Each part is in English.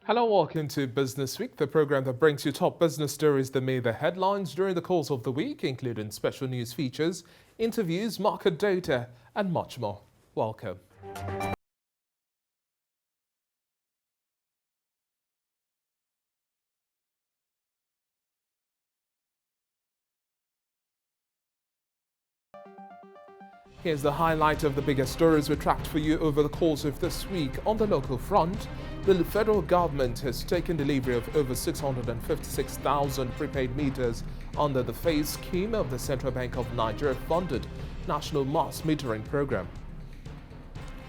Hello, welcome to Business Week, the program that brings you top business stories that made the headlines during the course of the week, including special news features, interviews, market data, and much more. Welcome. Here's the highlight of the biggest stories we tracked for you over the course of this week. On the local front, the federal government has taken delivery of over 656,000 prepaid meters under the phase scheme of the Central Bank of Nigeria-funded National Mass Metering Program.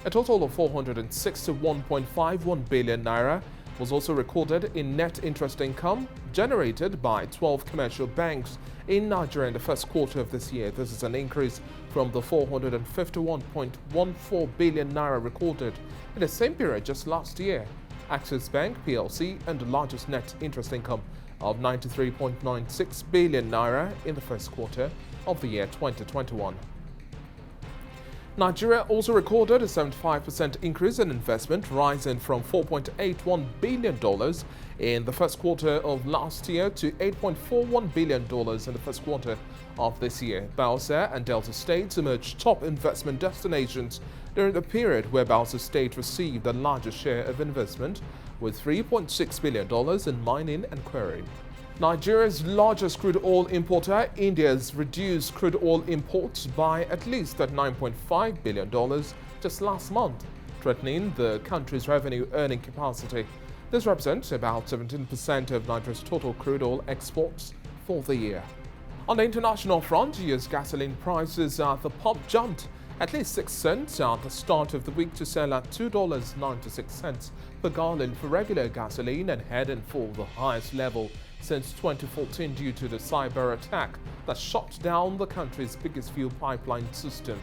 A total of 461.51 billion naira was also recorded in net interest income generated by 12 commercial banks in Nigeria in the first quarter of this year. This is an increase from the 451.14 billion naira recorded in the same period just last year. Axis Bank PLC earned the largest net interest income of 93.96 billion naira in the first quarter of the year 2021. Nigeria also recorded a 75% increase in investment, rising from $4.81 billion in the first quarter of last year to $8.41 billion in the first quarter of this year. Bayelsa and Delta States emerged top investment destinations during the period, where Bayelsa State received the largest share of investment with $3.6 billion in mining and quarrying. Nigeria's largest crude oil importer, India's reduced crude oil imports by at least $9.5 billion just last month, threatening the country's revenue earning capacity. This represents about 17% of Nigeria's total crude oil exports for the year. On the international front, US gasoline prices at the pump jumped at least 6 cents at the start of the week to sell at $2.96 per gallon for regular gasoline and heading for the highest level since 2014 due to the cyber attack that shut down the country's biggest fuel pipeline system.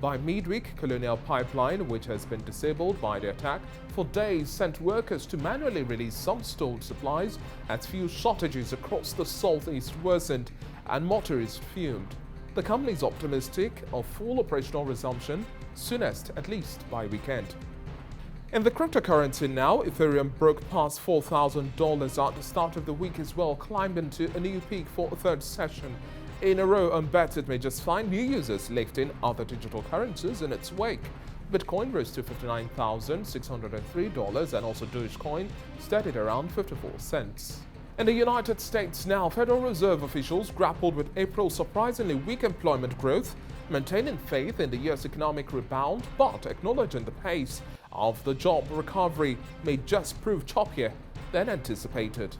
By midweek, Colonial Pipeline, which has been disabled by the attack for days, sent workers to manually release some stored supplies as fuel shortages across the southeast worsened and motorists fumed. The company is optimistic of full operational resumption, soonest at least by weekend. In the cryptocurrency now, Ethereum broke past $4,000 at the start of the week as well, climbing to a new peak for a third session in a row on bets it may just find new users lifting other digital currencies in its wake. Bitcoin rose to $59,603 and also Dogecoin steadied around 54 cents. In the United States now, Federal Reserve officials grappled with April's surprisingly weak employment growth, maintaining faith in the U.S. economic rebound, but acknowledging the pace of the job recovery may just prove choppier than anticipated.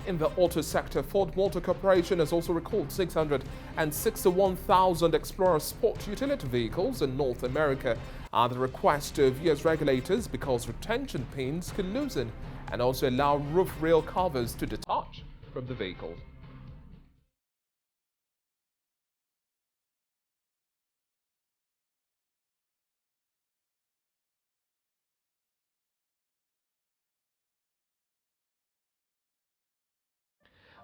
In the auto sector, Ford Motor Corporation has also recalled 661,000 Explorer sport utility vehicles in North America at the request of U.S. regulators because retention pins can loosen and also allow roof rail covers to detach from the vehicle.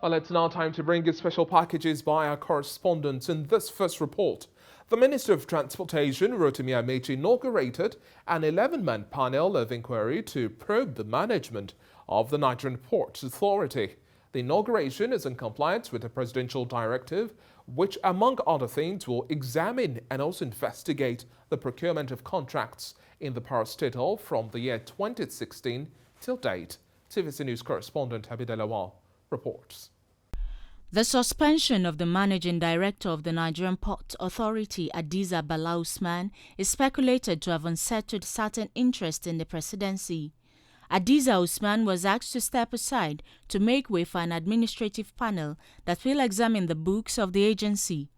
Well, it's now time to bring you special packages by our correspondents. In this first report, the Minister of Transportation, Rotimi Amechi, inaugurated an 11-man panel of inquiry to probe the management of the Nigerian Ports Authority. The inauguration is in compliance with a presidential directive, which, among other things, will examine and also investigate the procurement of contracts in the parastatal from the year 2016 till date. TVC News correspondent Habib Lawal reports. The suspension of the managing director of the Nigerian Port Authority, Adiza Bala Usman, is speculated to have unsettled certain interest in the presidency. Adiza Usman was asked to step aside to make way for an administrative panel that will examine the books of the agency.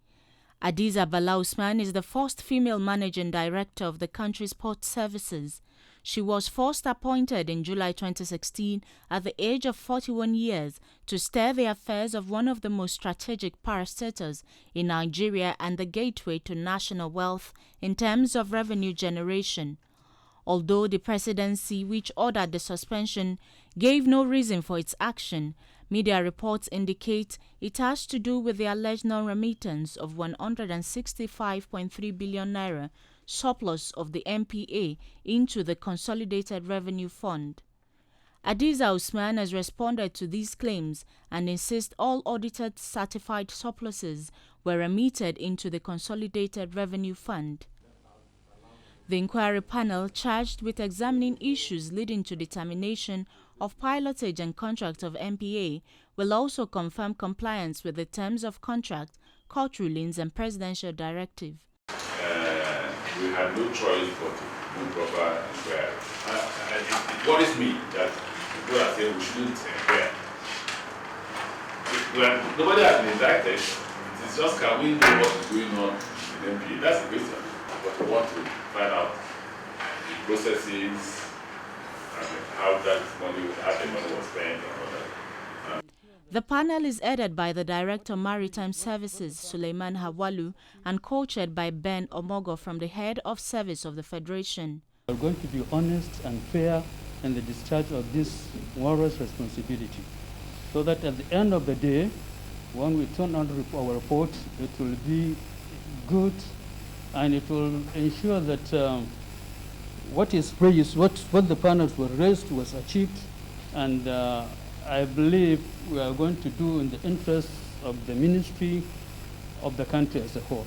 Adiza Bala Usman is the first female managing director of the country's port services. She was first appointed in July 2016 at the age of 41 years to steer the affairs of one of the most strategic parastatals in Nigeria and the gateway to national wealth in terms of revenue generation. Although the presidency, which ordered the suspension, gave no reason for its action, media reports indicate it has to do with the alleged non-remittance of 165.3 billion naira surplus of the MPA into the Consolidated Revenue Fund. Adiza Usman has responded to these claims and insists all audited certified surpluses were remitted into the Consolidated Revenue Fund. The inquiry panel, charged with examining issues leading to determination of pilotage and contract of MPA, will also confirm compliance with the terms of contract, court rulings and presidential directive. We had no choice but to do proper inquiry. It worries me that people are saying we shouldn't inquire. Nobody has been indicted. It is just, can we know what is going on in MPA? That's the question. But we want to find out the processes and how that money, how the money was spent and all that. The panel is headed by the Director of Maritime Services, Suleiman Hawalu, and co-chaired by Ben Omogo from the Head of Service of the Federation. We are going to be honest and fair in the discharge of this onerous responsibility, so that at the end of the day, when we turn on our report, it will be good and it will ensure that what is praised, what the panels were raised was achieved, and I believe we are going to do in the interest of the ministry, of the country as a whole.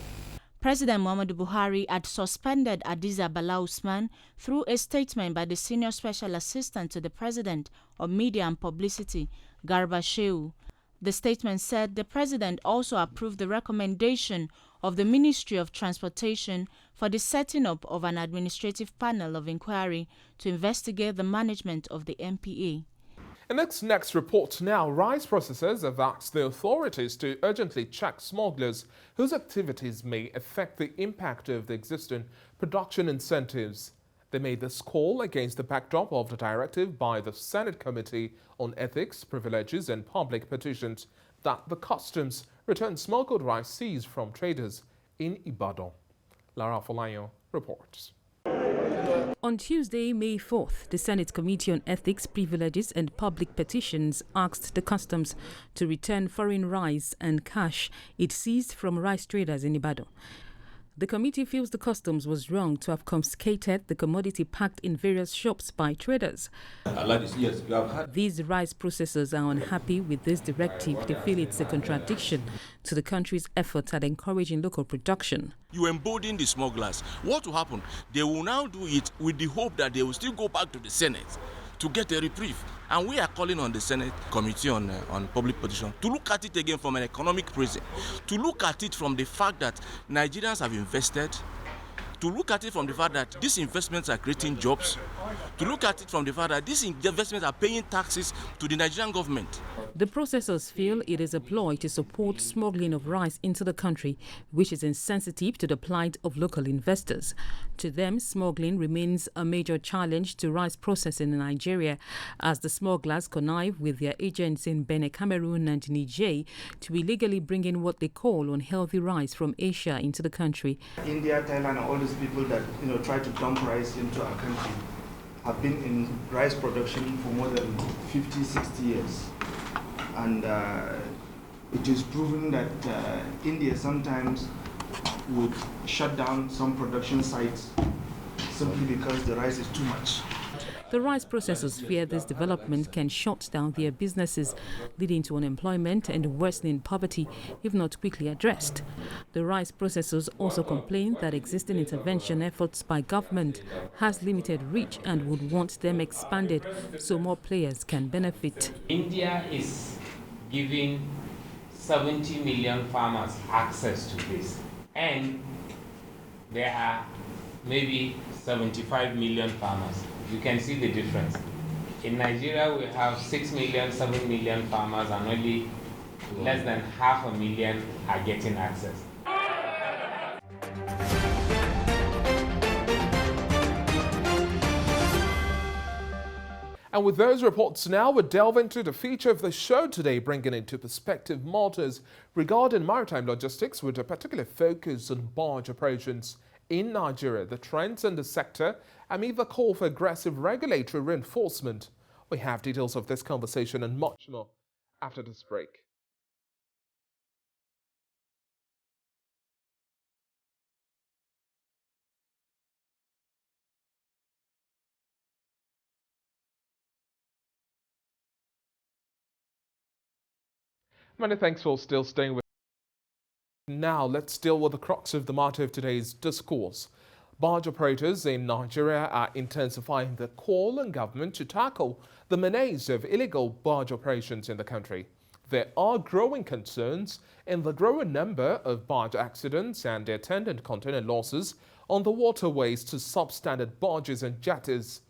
President Muhammadu Buhari had suspended Adiza Bala Usman through a statement by the Senior Special Assistant to the President of Media and Publicity, Garba Shehu. The statement said the President also approved the recommendation of the Ministry of Transportation for the setting up of an administrative panel of inquiry to investigate the management of the MPA. In its next report now, rice processors have asked the authorities to urgently check smugglers whose activities may affect the impact of the existing production incentives. They made this call against the backdrop of the directive by the Senate Committee on Ethics, Privileges and Public Petitions that the customs return smuggled rice seized from traders in Ibadan. Lara Folayo reports. On Tuesday, May 4th, the Senate Committee on Ethics, Privileges and Public Petitions asked the customs to return foreign rice and cash it seized from rice traders in Ibadan. The committee feels the customs was wrong to have confiscated the commodity packed in various shops by traders. These rice processors are unhappy with this directive. They feel it's a contradiction to the country's efforts at encouraging local production. You embolden the smugglers. What will happen? They will now do it with the hope that they will still go back to the Senate to get a reprieve. And we are calling on the Senate Committee on Public Petition to look at it again from an economic prism, to look at it from the fact that Nigerians have invested, to look at it from the fact that these investments are creating jobs, to look at it from the fact that these investments are paying taxes to the Nigerian government. The processors feel it is a ploy to support smuggling of rice into the country, which is insensitive to the plight of local investors. To them, smuggling remains a major challenge to rice processing in Nigeria, as the smugglers connive with their agents in Benin, Cameroon and Niger to illegally bring in what they call unhealthy rice from Asia into the country. India, Thailand, all these people that try to dump rice into our country have been in rice production for more than 50, 60 years. And it is proven that India sometimes would shut down some production sites simply because the rice is too much. The rice processors fear this development can shut down their businesses, leading to unemployment and worsening poverty if not quickly addressed. The rice processors also complain that existing intervention efforts by government has limited reach and would want them expanded so more players can benefit. India is giving 70 million farmers access to this, and there are maybe 75 million farmers. You can see the difference. In Nigeria, we have 6 million, 7 million farmers, and only less than 500,000 are getting access. And with those reports now, we delve into the feature of the show today, bringing into perspective matters regarding maritime logistics with a particular focus on barge operations in Nigeria, the trends in the sector, amid the call for aggressive regulatory reinforcement. We have details of this conversation and much more after this break. Many thanks for still staying with. Now, let's deal with the crux of the matter of today's discourse. Barge operators in Nigeria are intensifying the call on government to tackle the menace of illegal barge operations in the country. There are growing concerns in the growing number of barge accidents and the attendant container losses on the waterways to substandard barges and jetties.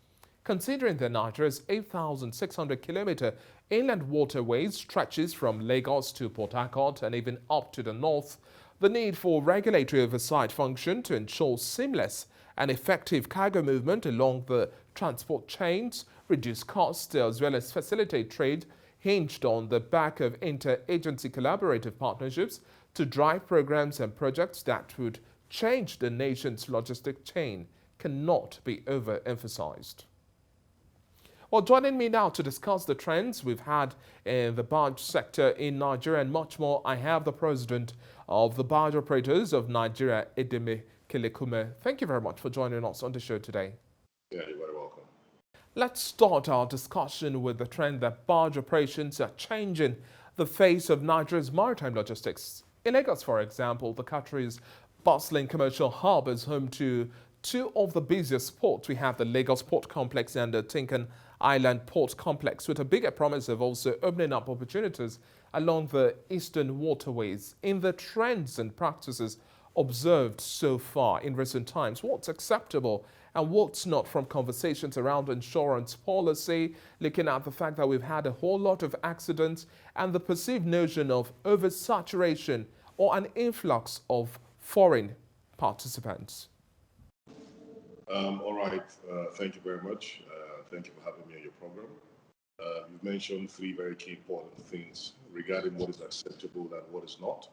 Considering that Nigeria's 8,600-kilometer inland waterways stretches from Lagos to Port Harcourt and even up to the north, the need for regulatory oversight function to ensure seamless and effective cargo movement along the transport chains, reduce costs, as well as facilitate trade, hinged on the back of inter-agency collaborative partnerships to drive programs and projects that would change the nation's logistic chain, cannot be overemphasized. Well, joining me now to discuss the trends we've had in the barge sector in Nigeria and much more, I have the president of the Barge Operators of Nigeria, Edeme Kelekume. Thank you very much for joining us on the show today. Yeah, you're very welcome. Let's start our discussion with the trend that barge operations are changing the face of Nigeria's maritime logistics. In Lagos, for example, the country's bustling commercial hub is home to two of the busiest ports. We have the Lagos Port Complex and the Tinkan Island Port Complex, with a bigger promise of also opening up opportunities along the eastern waterways. In the trends and practices observed so far in recent times, what's acceptable and what's not from conversations around insurance policy, looking at the fact that we've had a whole lot of accidents and the perceived notion of oversaturation or an influx of foreign participants? All right, thank you very much. Thank you for having me on your program. You've mentioned three very key important things regarding what is acceptable and what is not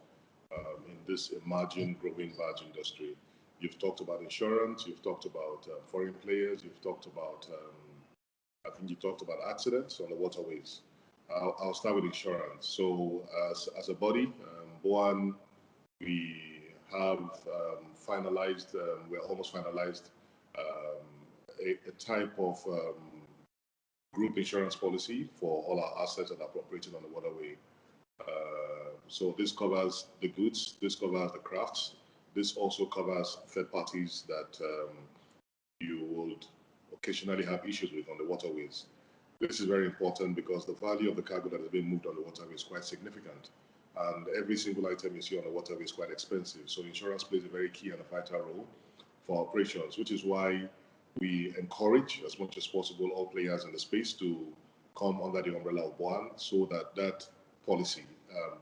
in this emerging, growing barge industry. You've talked about insurance, you've talked about foreign players, you've talked about, I think you talked about accidents on the waterways. I'll start with insurance. So as a body, one, we have finalized, we're almost finalized a type of group insurance policy for all our assets that are operating on the waterway. So this covers the goods, this covers the crafts, this also covers third parties that you would occasionally have issues with on the waterways. This is very important because the value of the cargo that is being moved on the waterway is quite significant. And every single item you see on the waterway is quite expensive. So insurance plays a very key and a vital role for operations, which is why we encourage as much as possible all players in the space to come under the umbrella of one, so that that policy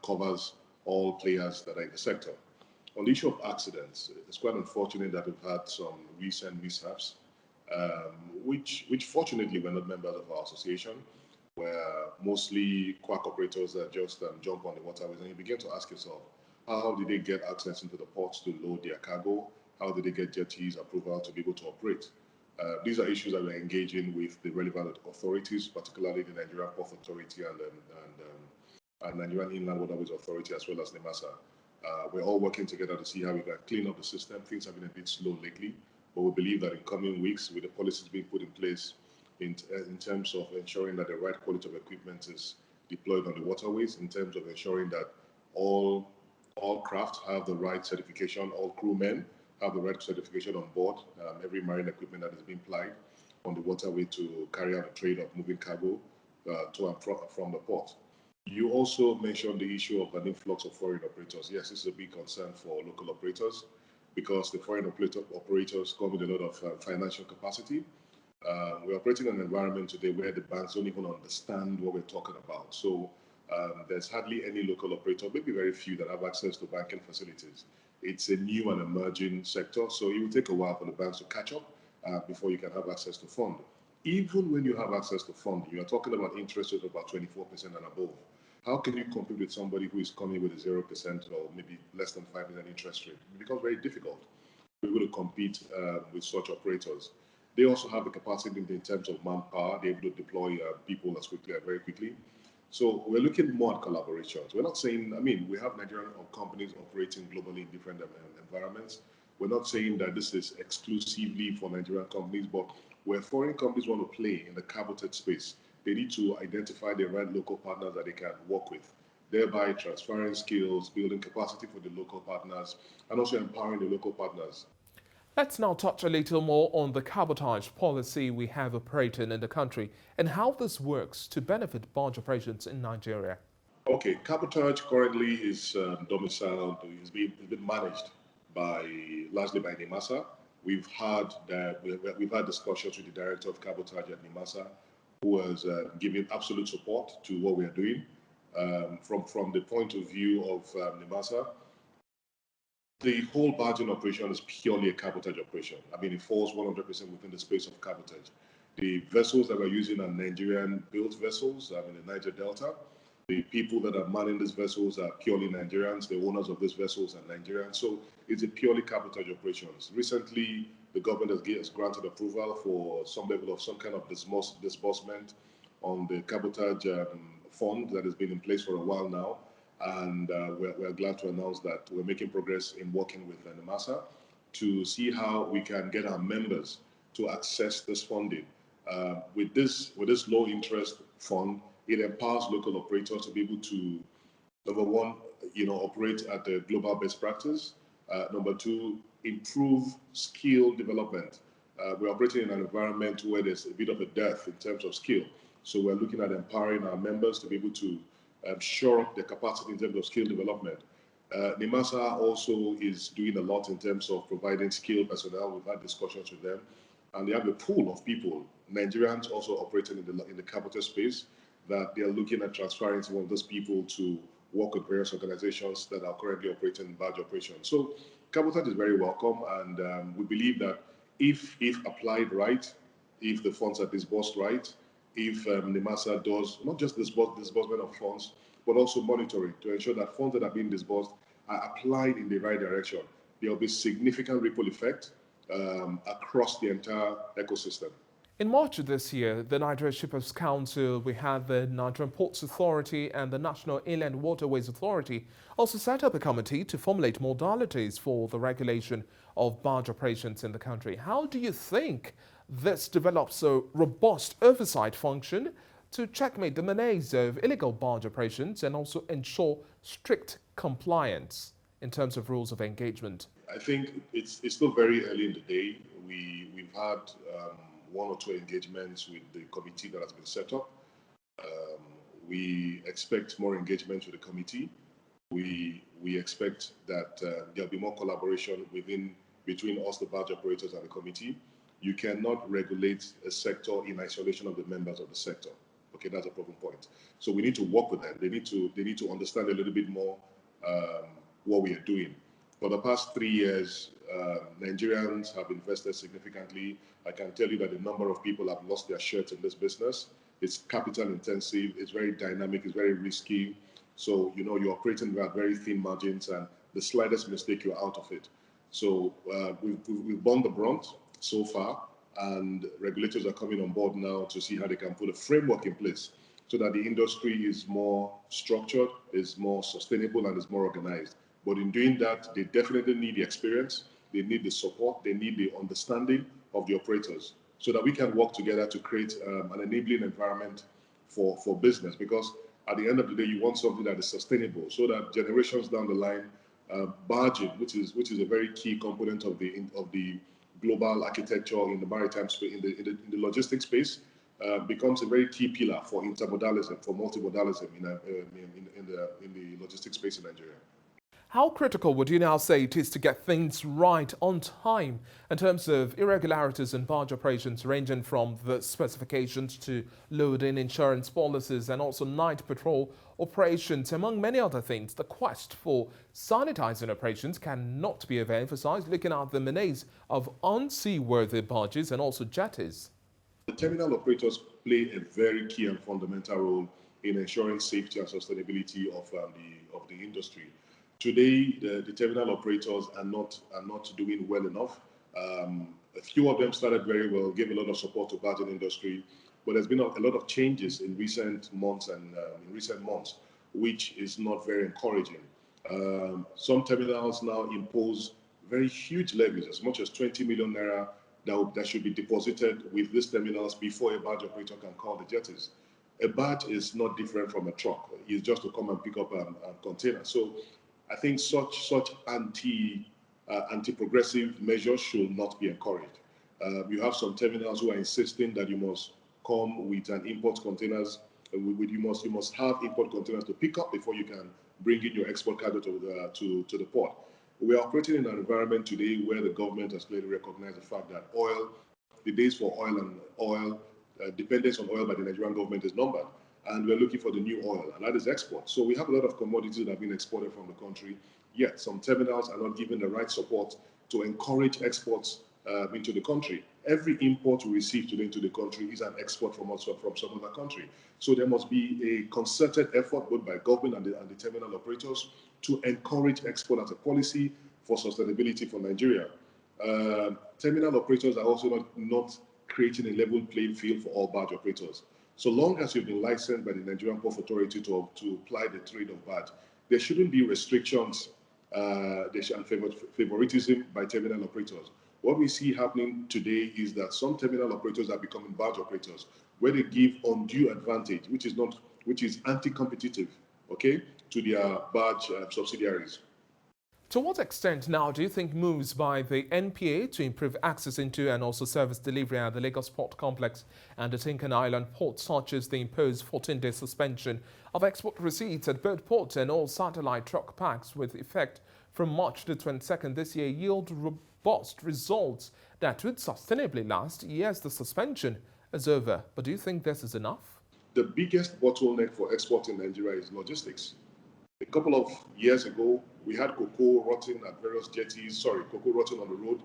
covers all players that are in the sector. On the issue of accidents, it's quite unfortunate that we've had some recent mishaps, which fortunately were not members of our association, where mostly quack operators that just jump on the waterways, and you begin to ask yourself, how did they get access into the ports to load their cargo? How did they get jetties approval to be able to operate? These are issues that we're engaging with the relevant authorities, particularly the Nigerian Port Authority and Nigerian Inland Waterways Authority, as well as NEMASA. We're all working together to see how we can clean up the system. Things have been a bit slow lately, but we believe that in coming weeks, with the policies being put in place in terms of ensuring that the right quality of equipment is deployed on the waterways, in terms of ensuring that all craft have the right certification, all crewmen have the right certification on board, every marine equipment that is being plied on the waterway to carry out a trade of moving cargo to and from the port. You also mentioned the issue of an influx of foreign operators. Yes, this is a big concern for local operators because the foreign operators come with a lot of financial capacity. We're operating in an environment today where the banks don't even understand what we're talking about. So there's hardly any local operator, maybe very few, that have access to banking facilities. It's a new and emerging sector, so it will take a while for the banks to catch up before you can have access to fund. Even when you have access to funding, you are talking about interest rates of about 24% and above. How can you compete with somebody who is coming with a 0% or maybe less than 5% interest rate? It becomes very difficult to be able to compete with such operators. They also have the capacity in terms of manpower. They're able to deploy people as quickly and very quickly. So we're looking more at collaborations. We're not saying, I mean, we have Nigerian companies operating globally in different environments. We're not saying that this is exclusively for Nigerian companies, but where foreign companies want to play in the cabotage space, they need to identify the right local partners that they can work with. thereby transferring skills, building capacity for the local partners, and also empowering the local partners. Let's now touch a little more on the cabotage policy we have operating in the country and how this works to benefit barge operations in Nigeria. Okay, cabotage currently is domiciled, is being managed largely by NIMASA. We've had discussions with the director of cabotage at NIMASA, who has given absolute support to what we are doing. From the point of view of NIMASA, the whole barging operation is purely a cabotage operation. I mean, it falls 100% within the space of cabotage. The vessels that we're using are Nigerian-built vessels in the Niger Delta. The people that are manning these vessels are purely Nigerians. The owners of these vessels are Nigerians. So it's a purely cabotage operations. Recently, the government has granted approval for some level of some kind of disbursement on the cabotage fund that has been in place for a while now. And we're glad to announce that we're making progress in working with NIMASA to see how we can get our members to access this funding. With this low interest fund, it empowers local operators to be able to, number one, operate at the global best practice. Number two, improve skill development. We're operating in an environment where there's a bit of a dearth in terms of skill. So we're looking at empowering our members to be able to shore up their capacity in terms of skill development. NIMASA also is doing a lot in terms of providing skilled personnel. We've had discussions with them, and they have a pool of people, Nigerians also operating in the cabotage space, that they are looking at transferring some of those people to work with various organizations that are currently operating barge operations. So cabotage is very welcome, and we believe that if applied right, if the funds are disbursed right, if NIMASA does not just disbursement of funds, but also monitoring to ensure that funds that are being disbursed are applied in the right direction, there will be significant ripple effect across the entire ecosystem. In March of this year, the Nigeria Shippers Council, we had the Nigerian Ports Authority and the National Inland Waterways Authority also set up a committee to formulate modalities for the regulation of barge operations in the country. How do you think this develops a robust oversight function to checkmate the menace of illegal barge operations and also ensure strict compliance in terms of rules of engagement? I think it's still very early in the day. We've had one or two engagements with the committee that has been set up. We expect more engagement with the committee. We expect that there'll be more collaboration between us, the barge operators, and the committee. You cannot regulate a sector in isolation of the members of the sector. Okay, that's a problem point. So we need to work with them. They need to understand a little bit more what we are doing. For the past 3 years, Nigerians have invested significantly. I can tell you that a number of people have lost their shirts in this business. It's capital intensive, it's very dynamic, it's very risky. So, you're operating at very thin margins, and the slightest mistake, you're out of it. So we've borne the brunt so far, and regulators are coming on board now to see how they can put a framework in place so that the industry is more structured, is more sustainable, and is more organized. But in doing that, they definitely need the experience, they need the support, they need the understanding of the operators so that we can work together to create an enabling environment for business. Because at the end of the day, you want something that is sustainable so that generations down the line, barging, which is a very key component of the global architecture in the maritime space, in the logistics space, becomes a very key pillar for intermodalism, for multimodalism in the logistics space in Nigeria. How critical would you now say it is to get things right on time in terms of irregularities in barge operations, ranging from the specifications to loading, insurance policies, and also night patrol operations, among many other things? The quest for sanitizing operations cannot be overemphasized, looking at the menace of unseaworthy barges and also jetties. The terminal operators play a very key and fundamental role in ensuring safety and sustainability of the industry. Today, the terminal operators are not doing well enough. A few of them started very well, gave a lot of support to barging industry, but there's been a lot of changes in recent months, which is not very encouraging. Some terminals now impose very huge levies, as much as 20 million naira that should be deposited with these terminals before a barge operator can call the jetties. A barge is not different from a truck. It's just to come and pick up a container. So I think such anti-progressive measures should not be encouraged. You have some terminals who are insisting that you must come with an import containers. You must have import containers to pick up before you can bring in your export cargo to the port. We are operating in an environment today where the government has clearly recognized the fact that the days for oil dependence on oil by the Nigerian government is numbered, and we're looking for the new oil, and that is export. So we have a lot of commodities that have been exported from the country, yet some terminals are not given the right support to encourage exports into the country. Every import we receive today into the country is an export from some other country. So there must be a concerted effort both by government and the terminal operators to encourage export as a policy for sustainability for Nigeria. Terminal operators are also not creating a level playing field for all barge operators. So long as you've been licensed by the Nigerian Port Authority to apply the trade of barge, there shouldn't be restrictions and favoritism by terminal operators. What we see happening today is that some terminal operators are becoming barge operators, where they give undue advantage, which is anti-competitive, okay, to their barge subsidiaries. To what extent now do you think moves by the NPA to improve access into and also service delivery at the Lagos Port Complex and the Tinkan Island port, such as the imposed 14-day suspension of export receipts at both ports and all satellite truck parks with effect from March the 22nd this year, yield robust results that would sustainably last? Yes, the suspension is over, but do you think this is enough? The biggest bottleneck for export in Nigeria is logistics. A couple of years ago, we had cocoa rotting at various jetties, cocoa rotting on the road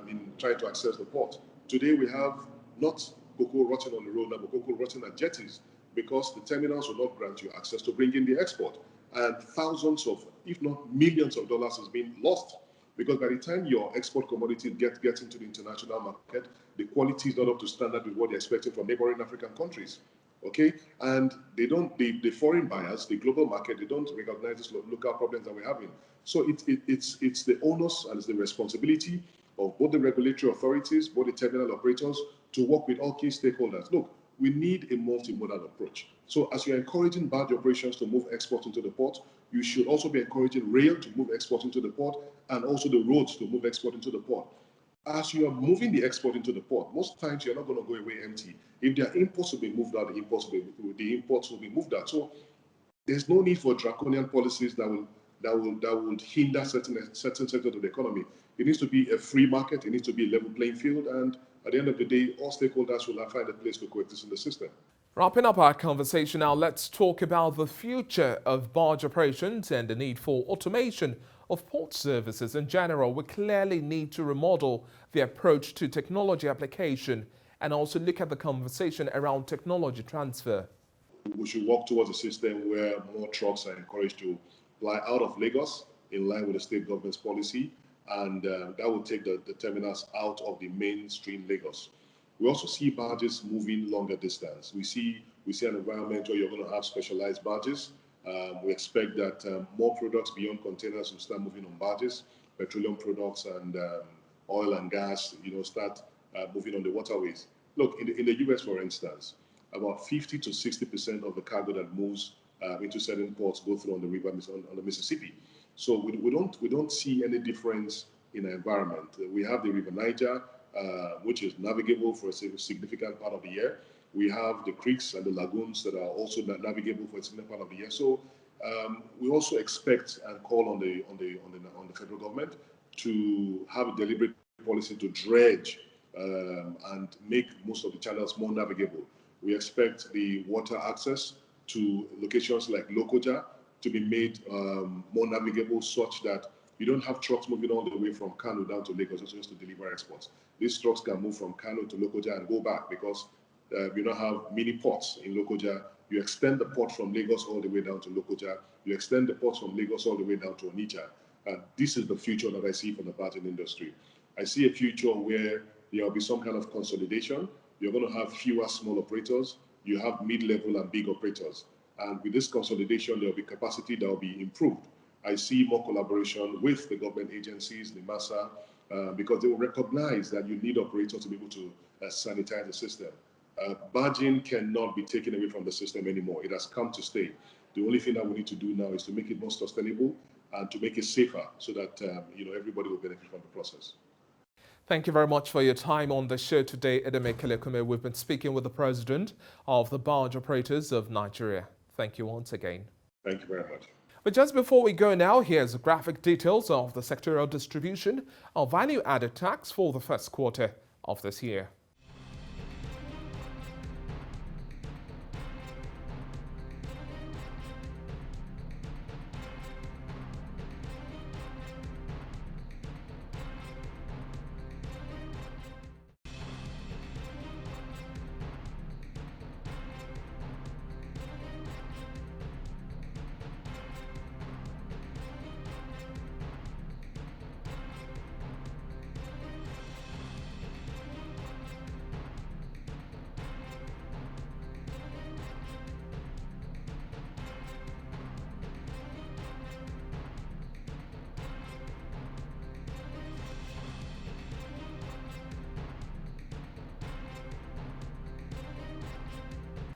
in trying to access the port. Today, we have not cocoa rotting on the road, but cocoa rotting at jetties because the terminals will not grant you access to bring in the export. And thousands of, if not millions of dollars is being lost because by the time your export commodity gets into the international market, the quality is not up to standard with what they're expecting from neighboring African countries. Okay, and the foreign buyers, the global market, they don't recognize these local problems that we're having. So it's the onus and it's the responsibility of both the regulatory authorities, both the terminal operators, to work with all key stakeholders. Look, we need a multimodal approach. So as you're encouraging barge operations to move export into the port, you should also be encouraging rail to move export into the port and also the roads to move export into the port. As you are moving the export into the port, most times you're not going to go away empty. If there are imports to be moved out, the imports will be moved out. So there's no need for draconian policies that will hinder certain sectors of the economy. It needs to be a free market. It needs to be a level playing field. And at the end of the day, all stakeholders will find a place to coexist in the system. Wrapping up our conversation now, let's talk about the future of barge operations and the need for automation of port services in general. We clearly need to remodel the approach to technology application and also look at the conversation around technology transfer. We should work towards a system where more trucks are encouraged to fly out of Lagos in line with the state government's policy, and that will take the terminals out of the mainstream Lagos. We also see barges moving longer distance. We see an environment where you're going to have specialized barges. We expect that more products beyond containers will start moving on barges, petroleum products and oil and gas, start moving on the waterways. Look, in the US, for instance, about 50 to 60% of the cargo that moves into certain ports go through on the river, on the Mississippi. So we don't see any difference in the environment. We have the River Niger, which is navigable for a significant part of the year. We have the creeks and the lagoons that are also navigable for a significant part of the year. So we also expect and call on the federal government to have a deliberate policy to dredge and make most of the channels more navigable. We expect the water access to locations like Lokoja to be made more navigable, such that you don't have trucks moving all the way from Kano down to Lagos just to deliver exports. These trucks can move from Kano to Lokoja and go back because you don't have mini ports in Lokoja. You extend the port from Lagos all the way down to Lokoja. You extend the ports from Lagos all the way down to Onitsha. This is the future that I see for the barging industry. I see a future where there will be some kind of consolidation. You're going to have fewer small operators. You have mid-level and big operators. And with this consolidation, there will be capacity that will be improved. I see more collaboration with the government agencies, the MASA, because they will recognize that you need operators to be able to sanitize the system. Barging cannot be taken away from the system anymore. It has come to stay. The only thing that we need to do now is to make it more sustainable and to make it safer so that everybody will benefit from the process. Thank you very much for your time on the show today, Edeme Kelekume. We've been speaking with the president of the Barge Operators of Nigeria. Thank you once again. Thank you very much. But just before we go now, here's graphic details of the sectorial distribution of value-added tax for the first quarter of this year.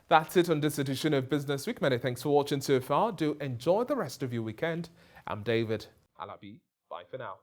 That's it on this edition of Business Week. Many thanks for watching so far. Do enjoy the rest of your weekend. I'm David Alabi. Bye for now.